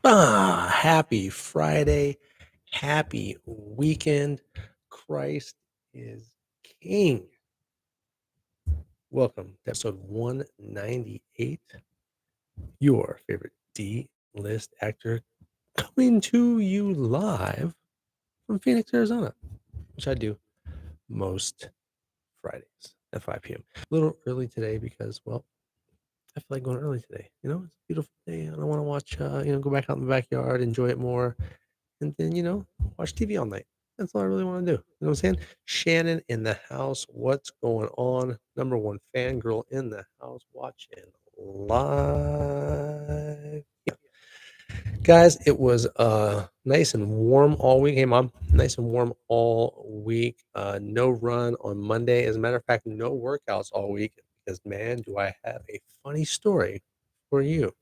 Happy Friday. Happy weekend. Christ is King. Welcome to episode 198. Your favorite D list actor coming to you live from Phoenix, Arizona, which I do most Fridays at 5 p.m. A little early today because, well, I feel like going early today. It's a beautiful day and I want to watch, go back out in the backyard, enjoy it more, and then, watch TV all night. That's all I really want to do. You know what I'm saying? Shannon in the house. What's going on? Number one fangirl in the house watching live. Yeah. Guys, it was nice and warm all week. Hey, Mom. Nice and warm all week. No run on Monday. As a matter of fact, no workouts all week because, man, do I have a funny story for you.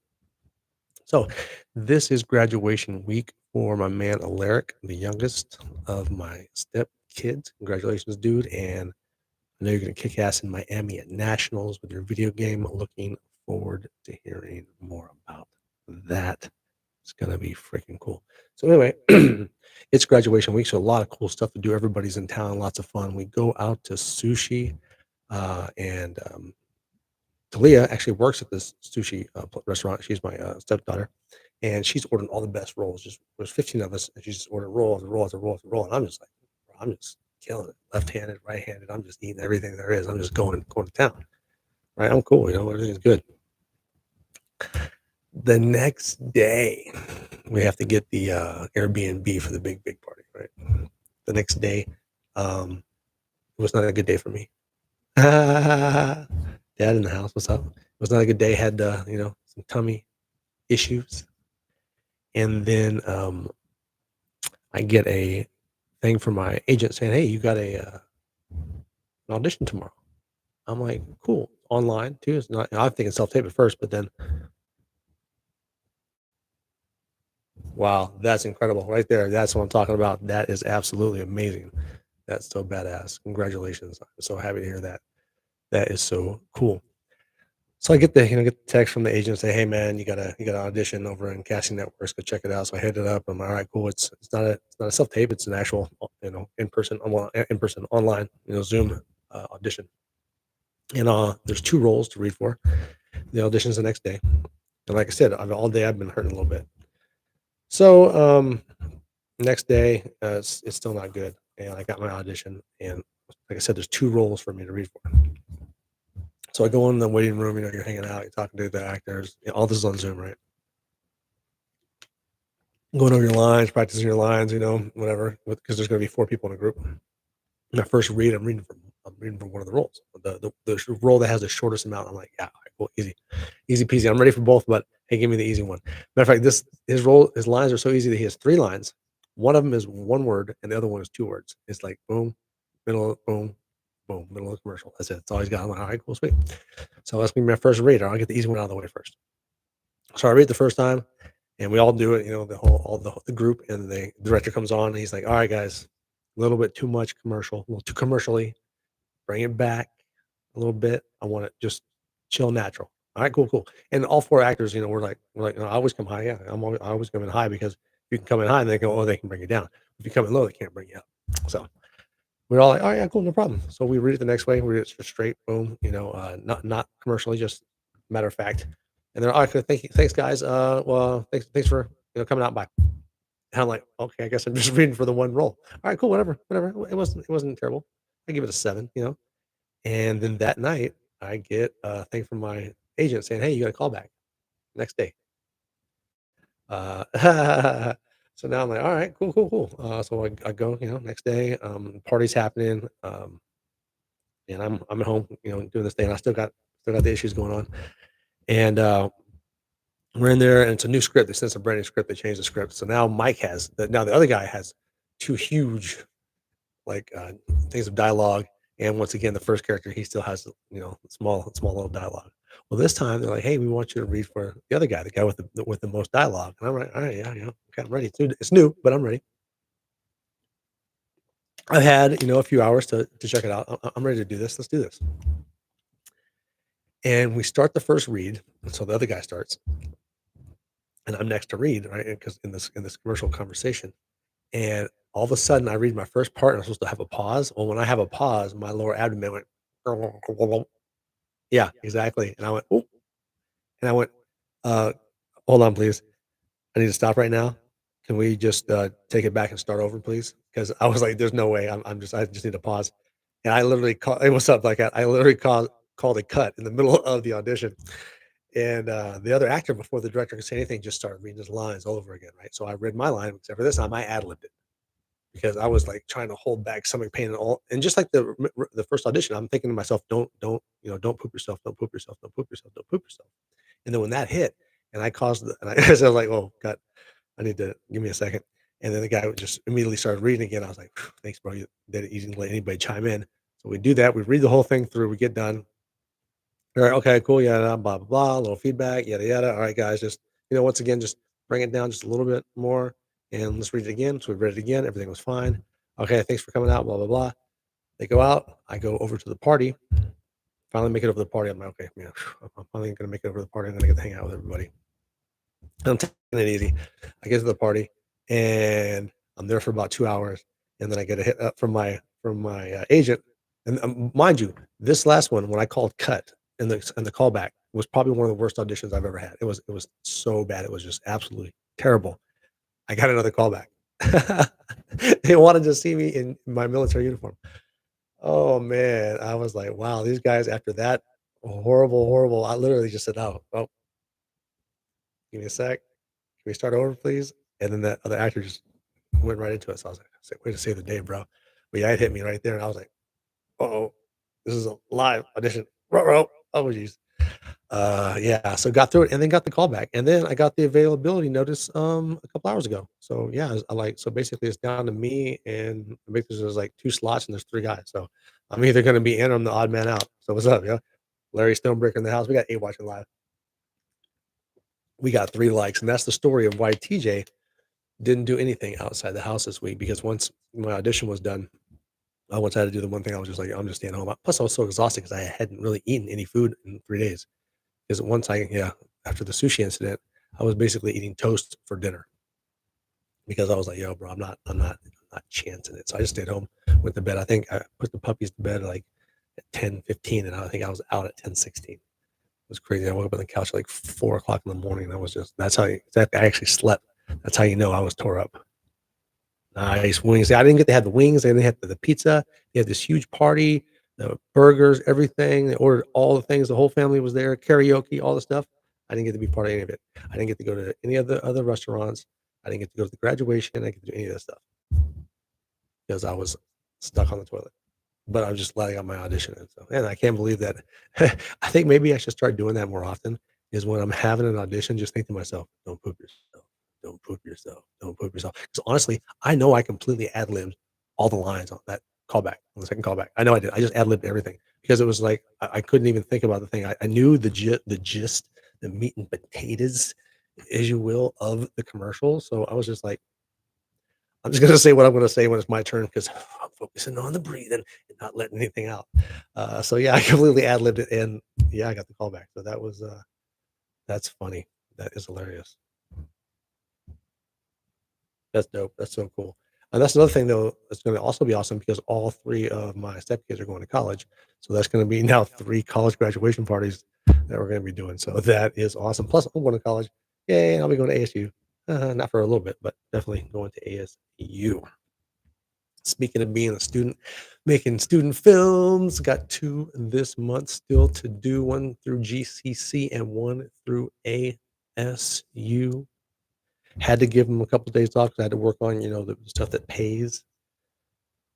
So, this is graduation week for my man Alaric, the youngest of my step kids. Congratulations, dude. And I know you're going to kick ass in Miami at Nationals with your video game. Looking forward to hearing more about that. It's going to be freaking cool. So, anyway, it's graduation week. So, a lot of cool stuff to do. Everybody's in town, lots of fun. We go out to sushi and Talia actually works at this sushi restaurant. She's my stepdaughter, and she's ordering all the best rolls. Just there's 15 of us, and she's just ordering roll after roll after roll after roll. And I'm just like, bro, I'm just killing it. Left-handed, right-handed. I'm just eating everything there is. I'm just going to town. Right? I'm cool. Everything's good. The next day, we have to get the Airbnb for the big party. Right? The next day, it was not a good day for me. Dad in the house. What's up? It was not a good day. Had some tummy issues, and then I get a thing from my agent saying, "Hey, you got an audition tomorrow." I'm like, "Cool." Online too. It's not. I'm thinking self-tape at first, but then, wow, that's incredible right there. That's what I'm talking about. That is absolutely amazing. That's so badass. Congratulations. I'm so happy to hear that. That is so cool. So I get the text from the agent say, "Hey man, you got an audition over in Casting Networks. Go check it out." So I hit it up. I'm all right, cool. It's not a self tape. It's an actual in person online Zoom audition. And there's two roles to read for. The audition's the next day, and like I said, all day I've been hurting a little bit. So next day, it's still not good, and I got my audition, and like I said, there's two roles for me to read for. So I go in the waiting room, you're hanging out, you're talking to the actors. All this is on Zoom, right? Going over your lines, practicing your lines, whatever, because there's going to be four people in a group. My first read, I'm reading for one of the roles, the role that has the shortest amount. I'm like, yeah, all right, cool, easy peasy. I'm ready for both, but hey, give me the easy one. Matter of fact, his lines are so easy that he has three lines. One of them is one word, and the other one is two words. It's like boom, middle, boom, boom, middle of the commercial. That's it. That's all he's got. I'm like, all right, cool, sweet. So that's gonna be my first read. I'll get the easy one out of the way first. So I read the first time, and we all do it. The group, and the director comes on, and he's like, "All right, guys, a little bit too much commercial, a little too commercially. Bring it back a little bit. I want it just chill, natural." All right, cool. And all four actors, we're like, "No, I always come high. Yeah, I always come in high because you can come in high, and they go, oh, they can bring you down. If you come in low, they can't bring you up." So we're all like, "Oh yeah, cool, no problem." So we read it the next way. We read it just straight, boom. Not commercially, just matter of fact. And they're like, "Okay, thanks, guys. Well, thanks for coming out by." And I'm like, "Okay, I guess I'm just reading for the one role. All right, cool, whatever. It wasn't terrible. I give it a 7. And then that night, I get a thing from my agent saying, "Hey, you got a call back next day." Uh, so now I'm like, "All right, cool." So I go, next day. Party's happening, and I'm at home, doing this thing. I still got the issues going on, and we're in there, and it's a new script. They sent us a brand new script. They changed the script, so now now the other guy has two huge like things of dialogue, and once again, the first character he still has small little dialogue. Well, this time they're like, "Hey, we want you to read for the other guy, the guy with the most dialogue." And I'm like, "All right, yeah, okay, I'm ready. It's new, but I'm ready." I had a few hours to check it out. I'm ready to do this. Let's do this. And we start the first read. So the other guy starts, and I'm next to Reed, right? Because in this commercial conversation, and all of a sudden I read my first part, and I'm supposed to have a pause. Well, when I have a pause, my lower abdomen went, yeah, exactly, and I went, "Oop," and I went, uh, "Hold on, please. I need to stop right now. Can we just, take it back and start over, please?" Because I was like, "There's no way. I just need to pause." And I literally called, "Hey, what's up?" Like, I literally called a cut in the middle of the audition, and, the other actor, before the director could say anything, just started reading his lines all over again, right? So I read my line, except for this time I ad-libbed it because I was, like, trying to hold back stomach pain and all, and just like the first audition, I'm thinking to myself, "Don't, don't poop yourself, don't poop yourself, don't poop yourself, don't poop yourself." And then when that hit, and I caused the and I so I was like, "Oh, god, I need to give me a second." And then the guy would just immediately started reading again. I was like, "Phew, thanks, bro. You didn't let anybody chime in." So we do that. We read the whole thing through. We get done. All right, okay, cool. Yeah, blah, blah, blah. A little feedback, yada, yada. All right, guys, just, once again, just bring it down just a little bit more and let's read it again. So we read it again. Everything was fine. Okay, thanks for coming out, blah, blah, blah. They go out. I go over to the party. Finally make it over to the party. I'm like, okay, I'm finally going to make it over to the party. I'm going to get to hang out with everybody. I'm taking it easy. I get to the party and I'm there for about 2 hours, and then I get a hit up from my agent. And mind you, this last one, when I called cut and the callback was probably one of the worst auditions I've ever had. It was so bad. It was just absolutely terrible. I got another callback. They wanted to see me in my military uniform. Oh man, I was like, wow, these guys after that horrible, horrible. I literally just said, oh, give me a sec. Can we start over, please? And then that other actor just went right into it. So I was like, way to save the day, bro. But yeah, it hit me right there. And I was like, oh, this is a live audition. Ruh-roh. Oh, geez. Yeah. So got through it and then got the call back. And then I got the availability notice a couple hours ago. So yeah, so basically it's down to me and basically there's like two slots and there's three guys. So I'm either gonna be in or I'm the odd man out. So what's up, yo? Larry Stonebreaker in the house. We got 8 watching live. We got 3 likes, and that's the story of why TJ didn't do anything outside the house this week because once my audition was done, I once had to do the one thing I was just like, I'm just staying home. Plus, I was so exhausted because I hadn't really eaten any food in 3 days. Because after the sushi incident, I was basically eating toast for dinner because I was like, yo, bro, I'm not chancing it. So I just stayed home, went to bed. I think I put the puppies to bed like at 10:15, and I think I was out at 10:16. It was crazy. I woke up on the couch at like 4 o'clock in the morning. And I was just, I actually slept. That's how you know I was tore up. Nice wings. I didn't get to have the wings. They had the pizza. They had this huge party, the burgers, everything. They ordered all the things. The whole family was there, karaoke, all the stuff. I didn't get to be part of any of it. I didn't get to go to any of the other restaurants. I didn't get to go to the graduation. I didn't get to do any of that stuff because I was stuck on the toilet. But I was just letting out my audition and stuff. And I can't believe that. I think maybe I should start doing that more often. Is when I'm having an audition, just think to myself, "Don't poop yourself. Don't poop yourself. Don't poop yourself." Because honestly, I know I completely ad libbed all the lines on that callback, on the second callback. I know I did. I just ad libbed everything because it was like I couldn't even think about the thing. I knew the gist, the meat and potatoes, as you will, of the commercial. So I was just like, I'm just gonna say what I'm gonna say when it's my turn because I'm focusing on the breathing and not letting anything out. So yeah, I completely ad libbed it, and yeah, I got the call back. So that's funny. That is hilarious. That's dope. That's so cool. And that's another thing though that's gonna also be awesome because all 3 of my stepkids are going to college. So that's gonna be now 3 college graduation parties that we're gonna be doing. So that is awesome. Plus, I'm going to college. Yay! I'll be going to ASU. Not for a little bit, but definitely going to ASU. Speaking of being a student, making student films, got 2 this month still to do, 1 through GCC and 1 through ASU. Had to give them a couple days off 'cause I had to work on, the stuff that pays.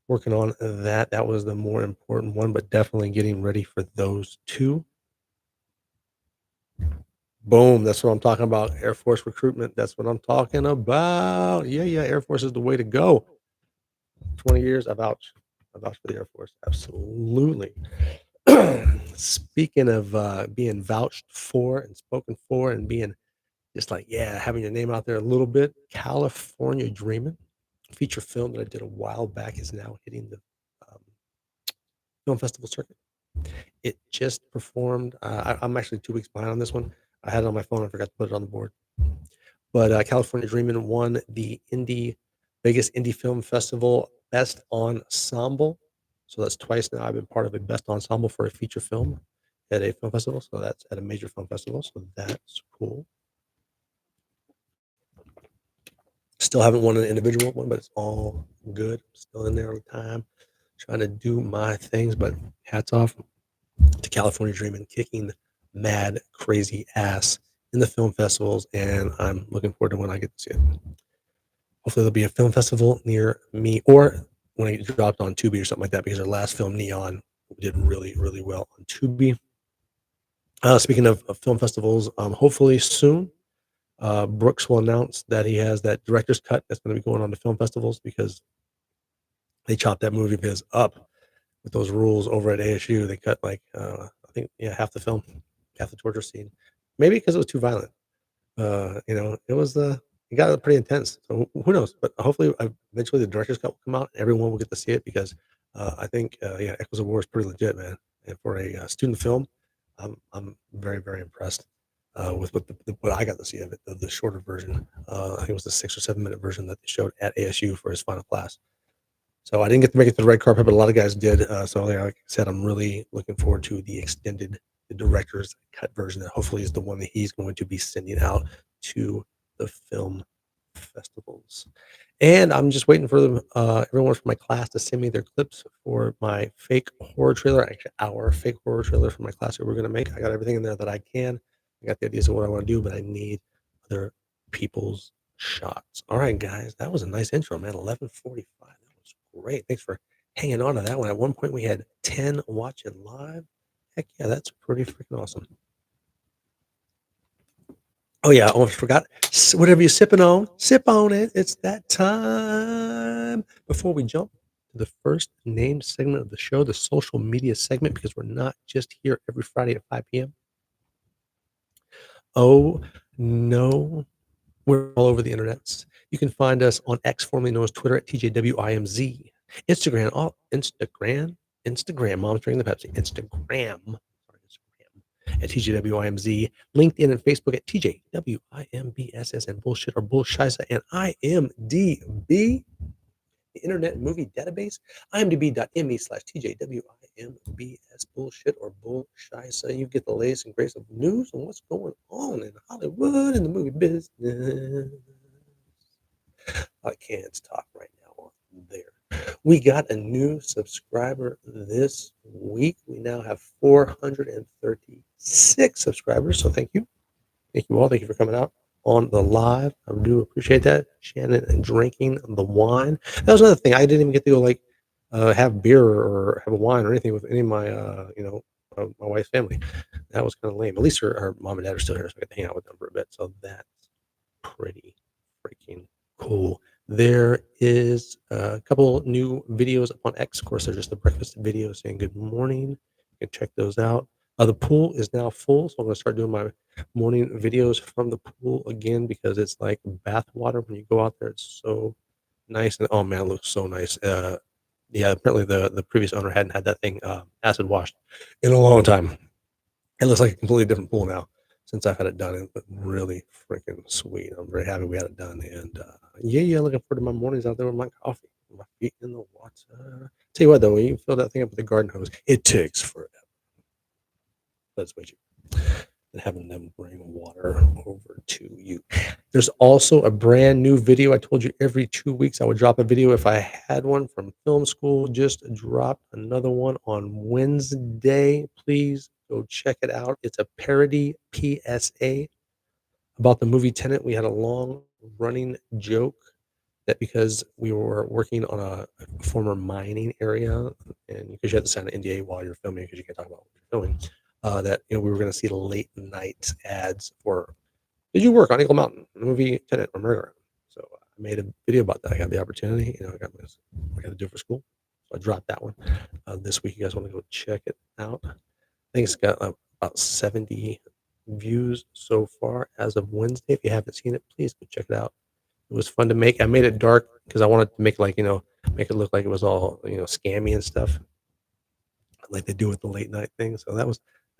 Working on that, that was the more important one, but definitely getting ready for those 2. Boom, that's what I'm talking about, Air Force recruitment, that's what I'm talking about. Yeah, yeah, Air Force is the way to go. 20 years, I vouch. I vouch for the Air Force, absolutely. Speaking of, being vouched for and spoken for and being just like, yeah, having your name out there a little bit, California Dreamin', feature film that I did a while back is now hitting the, um, film festival circuit. It just performed, I'm actually 2 weeks behind on this one. I had it on my phone, I forgot to put it on the board. But California Dreamin' won the Vegas Indie Film Festival Best Ensemble. So that's twice now I've been part of a best ensemble for a feature film at a film festival. So that's at a major film festival. So that's cool. Still haven't won an individual one, but it's all good. Still in there on time, trying to do my things. But hats off to California Dreamin', kicking mad, crazy ass in the film festivals. And I'm looking forward to when I get to see it. Hopefully, there'll be a film festival near me, or when it dropped on Tubi or something like that, because our last film, Neon, did really, really well on Tubi. Speaking of film festivals, hopefully soon, Brooks will announce that he has that director's cut that's going to be going on to film festivals because they chopped that movie of his up with those rules over at ASU. They cut like I think half the film, half the torture scene, maybe because it was too violent. It was it got pretty intense. So who knows? But hopefully, eventually, the director's cut will come out, and everyone will get to see it because I think Echoes of War is pretty legit, man. And for a student film, I'm very very impressed with what I got to see of it. The shorter version, I think it was the 6 or 7 minute version that they showed at ASU for his final class. So I didn't get to make it to the red carpet, but a lot of guys did. So like I said, I'm really looking forward to the director's cut version that hopefully is the one that he's going to be sending out to the film festivals. And I'm just waiting for everyone from my class to send me their clips for my fake horror trailer, actually our fake horror trailer for my class that we're going to make. I got everything in there that I can. I got the ideas of what I want to do, but I need other people's shots. All right, guys, that was a nice intro, man. 11:45. That was great. Thanks for hanging on to that one. At one point, we had 10 watching live. Heck yeah, that's pretty freaking awesome. Oh yeah, I almost forgot. Whatever you're sipping on, sip on it. It's that time. Before we jump to the first named segment of the show, the social media segment, because we're not just here every Friday at 5 p.m. Oh no, we're all over the internets. You can find us on X, formerly known as Twitter, at TJWIMZ. Instagram. Mom's drinking the Pepsi. Instagram at TJWIMZ, LinkedIn and Facebook at TJWIMBSS, and Bullshit or Bullshisa, and IMDb, the Internet Movie Database, imdb.me/TJWIMBS, Bullshit or Bullshisa. You get the latest and greatest of news and what's going on in Hollywood in the movie business. I can't talk right now on there. We got a new subscriber this week. We now have 436 subscribers. So thank you. Thank you all. Thank you for coming out on the live. I do appreciate that. Shannon and drinking the wine. That was another thing. I didn't even get to go have beer or have a wine or anything with any of my my wife's family. That was kind of lame. At least her mom and dad are still here, so I got to hang out with them for a bit. So that's pretty freaking cool. There is a couple new videos up on X. Of course, they're just the breakfast videos saying good morning. You can check those out. The pool is now full, so I'm going to start doing my morning videos from the pool again because it's like bath water when you go out there. It's so nice, and oh man, it looks so nice. Yeah, apparently the previous owner hadn't had that thing acid washed in a long time. It looks like a completely different pool now since I've had it done. It's really freaking sweet. I'm very happy we had it done. And yeah, looking forward to my mornings out there with my coffee, my feet in the water. Tell you what, though, when you fill that thing up with the garden hose, it takes forever. That's way cheaper than having them bring water over to you. There's also a brand new video. I told you every 2 weeks I would drop a video if I had one from film school. Just dropped another one on Wednesday. Please go check it out. It's a parody PSA about the movie Tenet. We had a long running joke that because we were working on a former mining area, and because you have to sign an NDA while you're filming, because you can't talk about what you're filming, that we were going to see late night ads for. Did you work on Eagle Mountain, the movie Tenet or Murder? So I made a video about that. I got the opportunity. I got to do it for school. So I dropped that one this week. You guys want to go check it out? I think it's got about 70 views so far as of Wednesday. If you haven't seen it, please go check it out. It was fun to make. I made it dark because I wanted to make make it look like it was all scammy and stuff, like they do with the late night thing. So that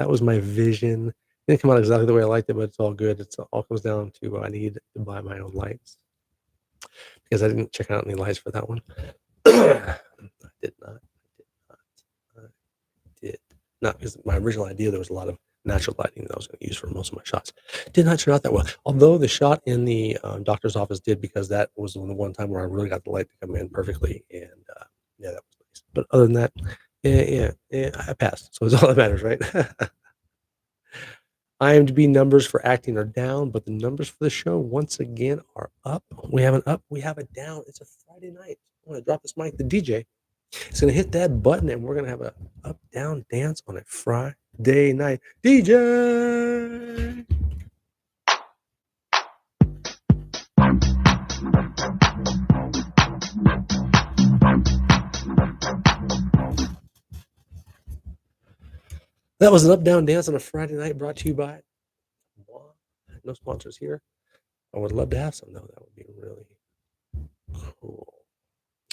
was my vision. Didn't come out exactly the way I liked it, but it's all good. It's all comes down to I need to buy my own lights because I didn't check out any lights for that one. I did not. I did not because my original idea there was a lot of natural lighting that I was going to use for most of my shots. Did not turn out that well. Although the shot in the doctor's office did because that was the one time where I really got the light to come in perfectly, and yeah, that was nice. But other than that, yeah, I passed. So it's all that matters, right? IMDb numbers for acting are down, but the numbers for the show once again are up. We have an up, we have a down. It's a Friday night. I'm gonna drop this mic. The DJ is gonna hit that button, and we're gonna have a up down dance on a Friday night. DJ. That was an up down dance on a Friday night, brought to you by no sponsors here. I would love to have some though. That would be really cool.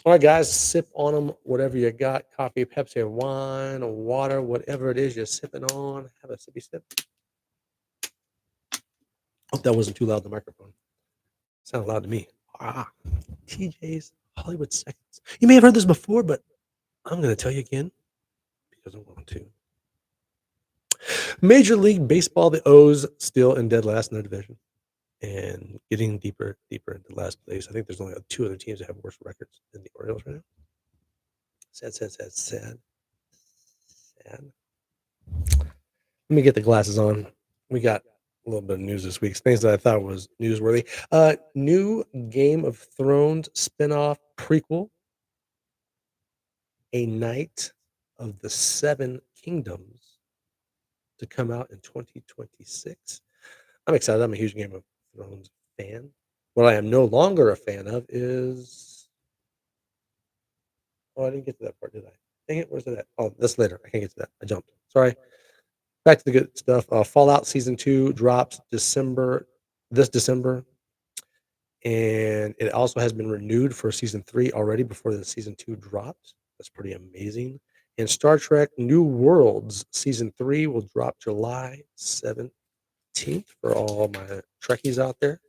All right, guys, sip on them, whatever you got, coffee, Pepsi, wine, or water, whatever it is you're sipping on. Have a sippy sip. Hope that wasn't too loud, the microphone. Sounded loud to me. TJ's Hollywood Seconds. You may have heard this before, but I'm going to tell you again because I want to. Major League Baseball, the O's still in dead last in their division and getting deeper into last place. I think there's only 2 other teams that have worse records than the Orioles right now. Sad. Let me get the glasses on. We got a little bit of news this week. Things that I thought was newsworthy. New Game of Thrones spinoff prequel, A Knight of the Seven Kingdoms, to come out in 2026. I'm excited. I'm a huge Game of Thrones fan. What I am no longer a fan of is... Oh, I didn't get to that part, did I? Dang it, where's it at? Oh, that's later. I can't get to that. I jumped. Sorry. Back to the good stuff. Fallout Season 2 drops this December. And it also has been renewed for Season 3 already before the Season 2 drops. That's pretty amazing. And Star Trek New Worlds Season 3 will drop July 17th for all my Trekkies out there.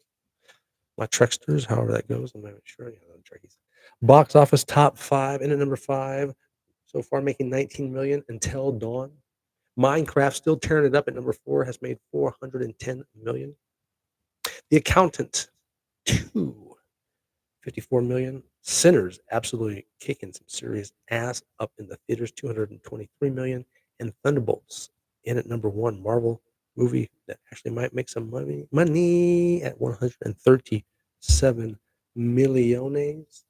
My Treksters, however that goes. I'm not even sure. Yeah, Trekkies. Box office top 5. In at number 5. So far making 19 million Until Dawn. Minecraft still tearing it up at number 4, has made 410 million. The Accountant 2, 54 million. Sinners absolutely kicking some serious ass up in the theaters, 223 million. And Thunderbolts in at number 1, Marvel movie that actually might make some money at 137 millones.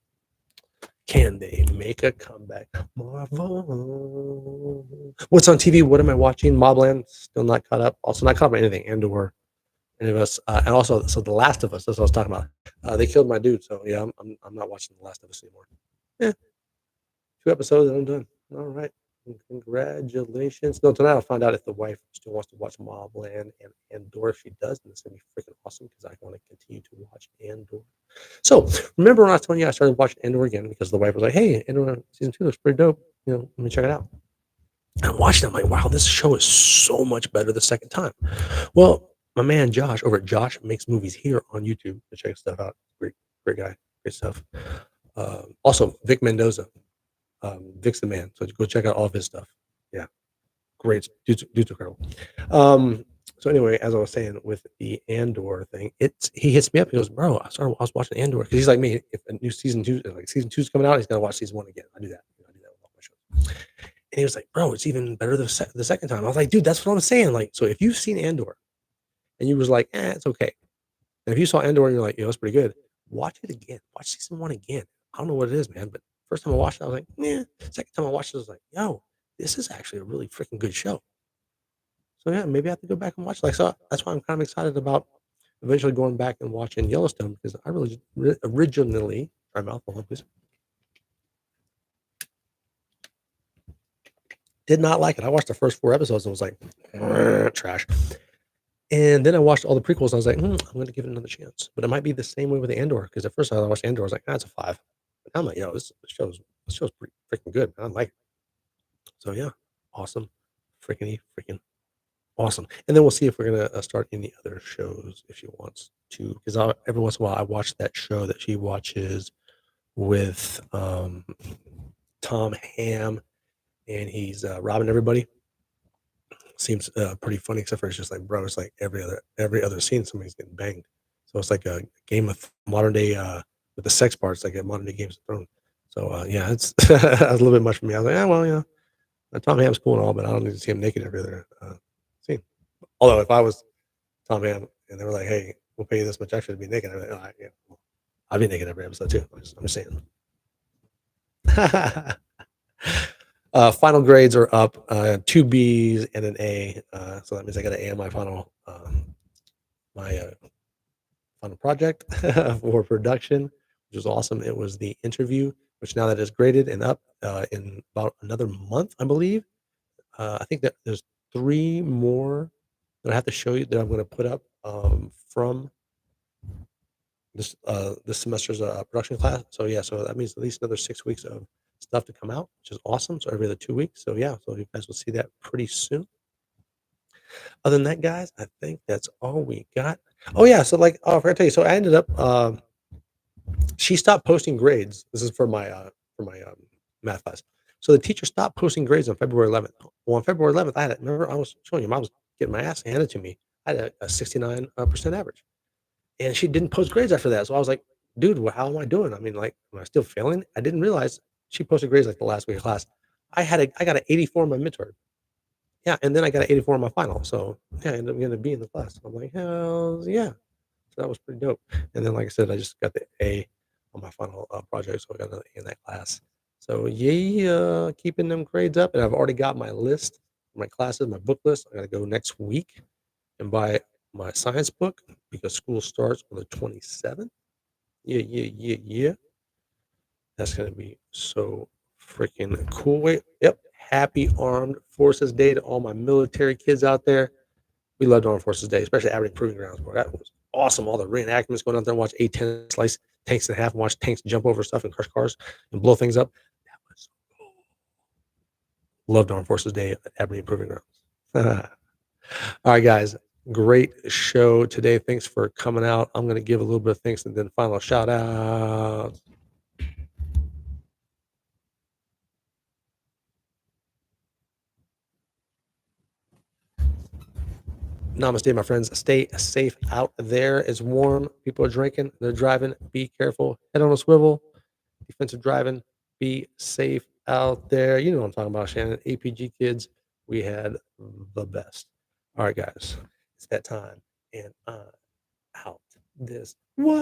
Can they make a comeback? Marvel. What's on TV? What am I watching? Mobland. Still not caught up. Also not caught up on anything. Andor. Any of us. And also, so The Last of Us. That's what I was talking about. They killed my dude. So yeah, I'm not watching The Last of Us anymore. Yeah. 2 episodes and I'm done. All right. Congratulations. No, tonight I'll find out if the wife still wants to watch Mobland and Andor. If she does, then it's going to be freaking awesome because I want to continue to watch Andor. So, remember when I was telling you I started watching Andor again because the wife was like, hey, Andor Season 2 looks pretty dope. Let me check it out. And I watched it. I'm like, wow, this show is so much better the second time. Well, my man Josh over at Josh Makes Movies here on YouTube. Check stuff out. Great guy. Great stuff. Also, Vic Mendoza. Vic's the man. So go check out all of his stuff. Yeah. Great. Dude's incredible. So anyway, as I was saying with the Andor thing, he hits me up. He goes, bro, I was watching Andor because he's like me. If a new season 2 is coming out, he's gonna watch season 1 again. I do that. I do that with all my shows. And he was like, bro, it's even better the second time. I was like, dude, that's what I'm saying. Like, so if you've seen Andor and you was like, it's okay. And if you saw Andor and you're like, it's pretty good, watch it again. Watch season 1 again. I don't know what it is, man, but first time I watched it, I was like, Second time I watched it, I was like, yo, this is actually a really freaking good show. So yeah, maybe I have to go back and watch it. So that's why I'm kind of excited about eventually going back and watching Yellowstone because I really originally, try mouth hold on, please, did not like it. I watched the first 4 episodes and was like, trash. And then I watched all the prequels and I was like, I'm going to give it another chance. But it might be the same way with the Andor because at first I watched Andor, I was like, that's a 5. But now I'm like, this show's pretty freaking good. I like it. So yeah, awesome, freaking Awesome. And then we'll see if we're gonna start any other shows if she wants to, because every once in a while I watch that show that she watches with Tom Ham, and he's robbing everybody. Seems pretty funny, except for it's just like, bro, it's like every other scene somebody's getting banged. So it's like a game of modern day with the sex parts, like a modern day Games of Thrones. So yeah, it's a little bit much for me. I was like, yeah, well, Tom Ham's cool and all, but I don't need to see him naked every other scene. Although if I was Tom Ham and they were like, hey, we'll pay you this much extra to be naked, I'd be like, all right, yeah, well, I'll be naked every episode too. I'm just saying. Final grades are up, 2 Bs and an A. So that means I got an A on my my final project for production, which was awesome. It was the interview, which now that is graded and up in about another month, I believe. I think that there's 3 more that I have to show you that I'm going to put up from this semester's production class. So yeah, so that means at least another 6 weeks of stuff to come out, which is awesome. So every other 2 weeks. So yeah, so you guys will see that pretty soon. Other than that, guys, I think that's all we got. Oh yeah, so like, oh, I forgot to tell you. So I ended up. She stopped posting grades. This is for my math class. So the teacher stopped posting grades on February 11th. Well, on February 11th, I had it. Remember, I was showing you, I was getting my ass handed to me. I had a 69% average, and she didn't post grades after that. So I was like, dude, how am I doing? I mean, like, am I still failing? I didn't realize she posted grades like the last week of class. I got an 84 in my midterm. Yeah, and then I got an 84 in my final. So yeah, I ended up getting a B in the class. I'm like, hell yeah. So that was pretty dope. And then, like I said, I just got the A on my final project, so I got another A in that class. So yeah, keeping them grades up, and I've already got my list, my classes, my book list. I got to go next week and buy my science book because school starts on the 27th. Yeah, yeah, yeah, yeah. That's gonna be so freaking cool. Wait, yep. Happy Armed Forces Day to all my military kids out there. We loved Armed Forces Day, especially Aberdeen Proving Grounds, bro. That was awesome. All the reenactments going out there and watch A-10 slice tanks in half and watch tanks jump over stuff and crush cars and blow things up. That was cool. Loved Armed Forces Day at Aberdeen Proving Grounds. All right, guys. Great show today. Thanks for coming out. I'm going to give a little bit of thanks and then final shout out. Namaste, my friends. Stay safe out there. It's warm. People are drinking. They're driving. Be careful. Head on a swivel. Defensive driving. Be safe out there. You know what I'm talking about, Shannon. APG kids. We had the best. All right, guys. It's that time. And I'm out this. What?